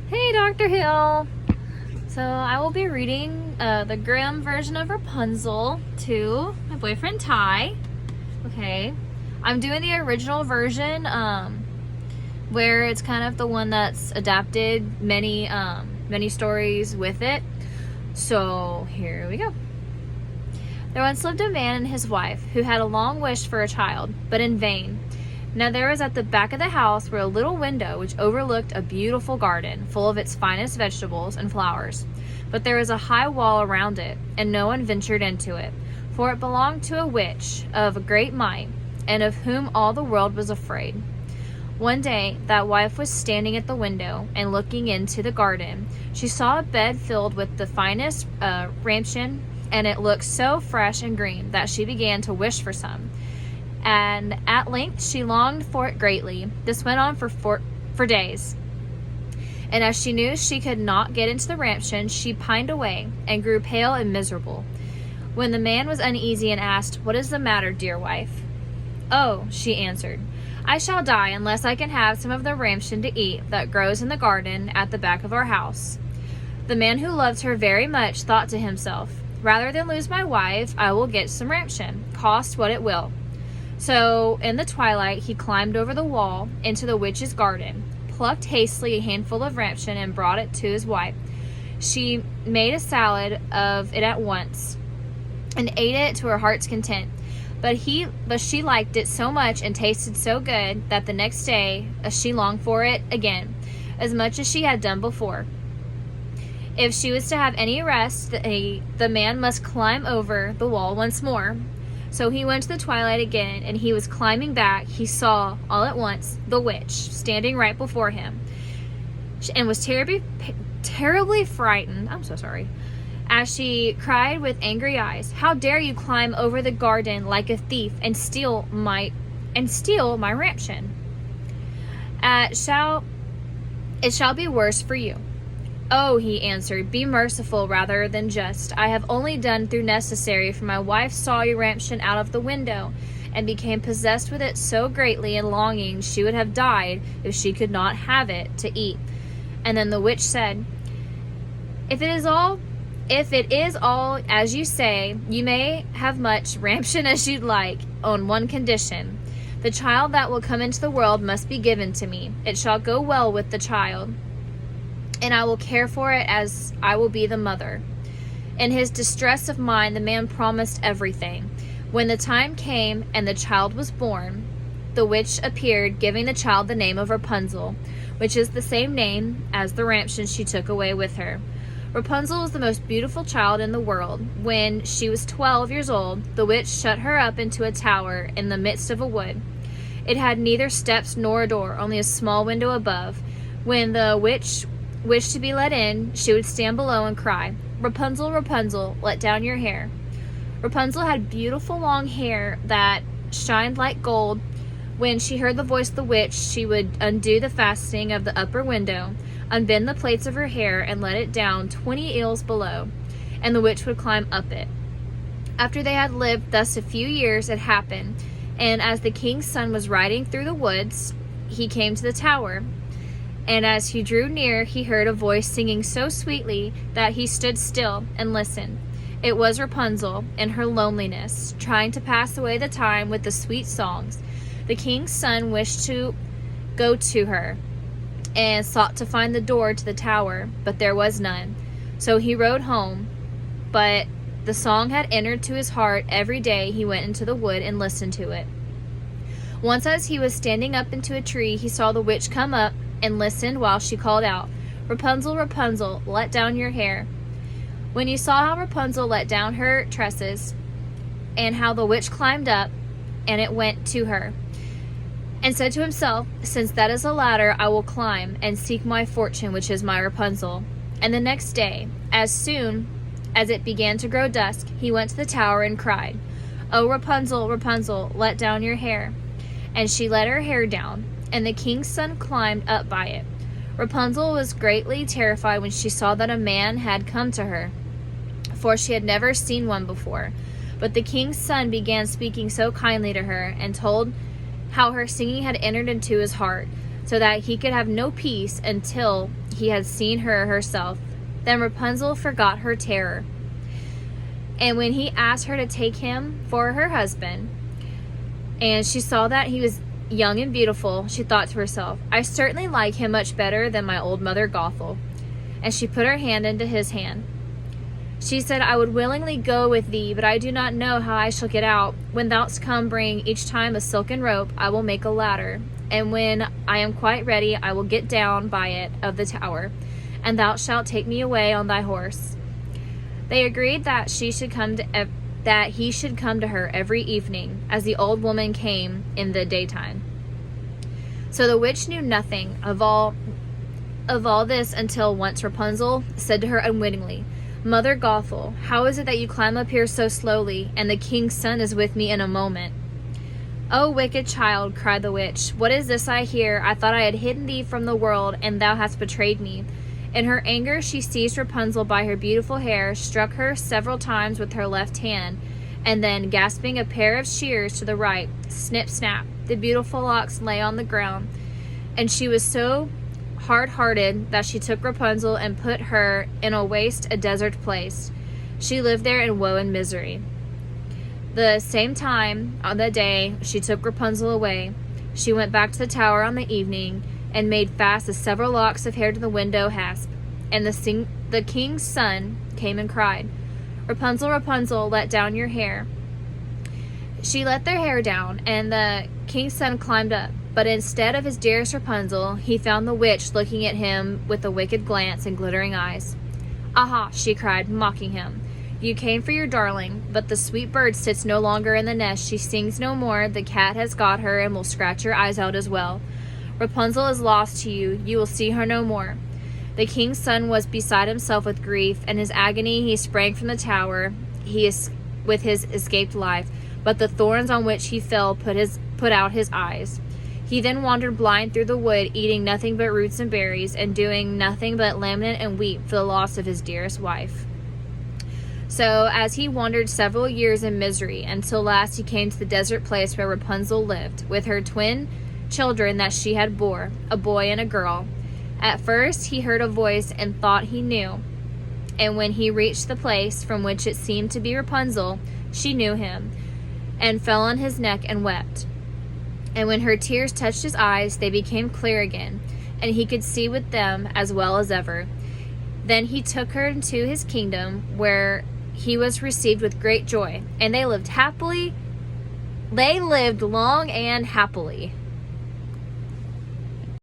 Hey, Dr. Hill. So I will be reading the Grimm version of Rapunzel to my boyfriend Ty. Okay, I'm doing the original version, where it's kind of the one that's adapted many stories with it. So here we go. There once lived a man and his wife who had a long wish for a child, but in vain. Now there was at the back of the house were a little window which overlooked a beautiful garden full of its finest vegetables and flowers. But there was a high wall around it, and no one ventured into it, for it belonged to a witch of great might, and of whom all the world was afraid. One day that wife was standing at the window and looking into the garden. She saw a bed filled with the finest rampion, and it looked so fresh and green that she began to wish for some. And at length she longed for it greatly. This went on for days. And as she knew she could not get into the rampion, she pined away and grew pale and miserable. When the man was uneasy and asked, "What is the matter, dear wife?" "Oh," she answered, "I shall die unless I can have some of the rampion to eat that grows in the garden at the back of our house." The man, who loved her very much, thought to himself, "Rather than lose my wife, I will get some rampion, cost what it will." So in the twilight he climbed over the wall into the witch's garden, plucked hastily a handful of rampion, and brought it to his wife. She made a salad of it at once and ate it to her heart's content. But she liked it so much and tasted so good that the next day she longed for it again, as much as she had done before. If she was to have any rest, the man must climb over the wall once more. So he went to the twilight again, and he was climbing back. He saw, all at once, the witch standing right before him, and was terribly frightened. I'm so sorry. As she cried with angry eyes, "How dare you climb over the garden like a thief and steal my rampion? It shall be worse for you." "Oh," he answered, "be merciful rather than just. I have only done through necessary, for my wife saw your rampion out of the window, and became possessed with it so greatly in longing she would have died if she could not have it to eat." And then the witch said, If it is all as you say, you may have much rampion as you'd like, on one condition. The child that will come into the world must be given to me. It shall go well with the child, and I will care for it as I will be the mother." In his distress of mind, the man promised everything. When the time came and the child was born, the witch appeared, giving the child the name of Rapunzel, which is the same name as the rampion she took away with her. Rapunzel was the most beautiful child in the world. When she was 12 years old, the witch shut her up into a tower in the midst of a wood. It had neither steps nor a door, only a small window above. When the witch wished to be let in, she would stand below and cry, "Rapunzel, Rapunzel, let down your hair." Rapunzel had beautiful long hair that shined like gold. When she heard the voice of the witch, she would undo the fastening of the upper window, unbend the plaits of her hair, and let it down 20 ells below, and the witch would climb up it. After they had lived thus a few years, it happened, and as the king's son was riding through the woods, he came to the tower. And as he drew near, he heard a voice singing so sweetly that he stood still and listened. It was Rapunzel, in her loneliness, trying to pass away the time with the sweet songs. The king's son wished to go to her, and sought to find the door to the tower, but there was none. So he rode home, but the song had entered to his heart. Every day he went into the wood and listened to it. Once as he was standing up into a tree, he saw the witch come up and listened while she called out, "Rapunzel, Rapunzel, let down your hair." When he saw how Rapunzel let down her tresses, and how the witch climbed up, and it went to her, and said to himself, "Since that is a ladder, I will climb and seek my fortune, which is my Rapunzel." And the next day, as soon as it began to grow dusk, he went to the tower and cried, "Oh, Rapunzel, Rapunzel, let down your hair." And she let her hair down, and the king's son climbed up by it. Rapunzel was greatly terrified when she saw that a man had come to her, for she had never seen one before. But the king's son began speaking so kindly to her, and told how her singing had entered into his heart, so that he could have no peace until he had seen her herself. Then Rapunzel forgot her terror. And when he asked her to take him for her husband, and she saw that he was young and beautiful, she thought to herself, I certainly like him much better than my old mother Gothel. And she put her hand into his hand. She said, I would willingly go with thee, but I do not know how I shall get out. When thou'st come, bring each time a silken rope. I will make a ladder. And when I am quite ready, I will get down by it of the tower, and thou shalt take me away on thy horse. They agreed that he should come to her every evening, as the old woman came in the daytime. So the witch knew nothing of all this until once Rapunzel said to her unwittingly, Mother Gothel, how is it that you climb up here so slowly, and the king's son is with me in a moment? O wicked child, cried the witch, what is this I hear? I thought I had hidden thee from the world, and thou hast betrayed me. In her anger she seized Rapunzel by her beautiful hair, struck her several times with her left hand, and then, gasping a pair of shears to the right, snip snap, the beautiful locks lay on the ground. And she was so hard-hearted that she took Rapunzel and put her in a desert place. She lived there in woe and misery. The same time, on the day she took Rapunzel away, she went back to the tower on the evening, and made fast the several locks of hair to the window hasp. And the king's son came and cried, Rapunzel, Rapunzel, let down your hair. She let their hair down, and the king's son climbed up. But instead of his dearest Rapunzel, he found the witch looking at him with a wicked glance and glittering eyes. Aha, she cried, mocking him. You came for your darling, but the sweet bird sits no longer in the nest. She sings no more. The cat has got her and will scratch your eyes out as well. Rapunzel is lost to you. You will see her no more. The king's son was beside himself with grief, and his agony he sprang from the tower, with his escaped life, but the thorns on which he fell put out his eyes. He then wandered blind through the wood, eating nothing but roots and berries, and doing nothing but lament and weep for the loss of his dearest wife. So, as he wandered several years in misery, until last he came to the desert place where Rapunzel lived, with her twin children that she had bore, a boy and a girl. At first he heard a voice and thought he knew, and when he reached the place from which it seemed to be Rapunzel, she knew him, and fell on his neck and wept. And when her tears touched his eyes, they became clear again, and he could see with them as well as ever. Then he took her into his kingdom, where he was received with great joy, and they lived long and happily.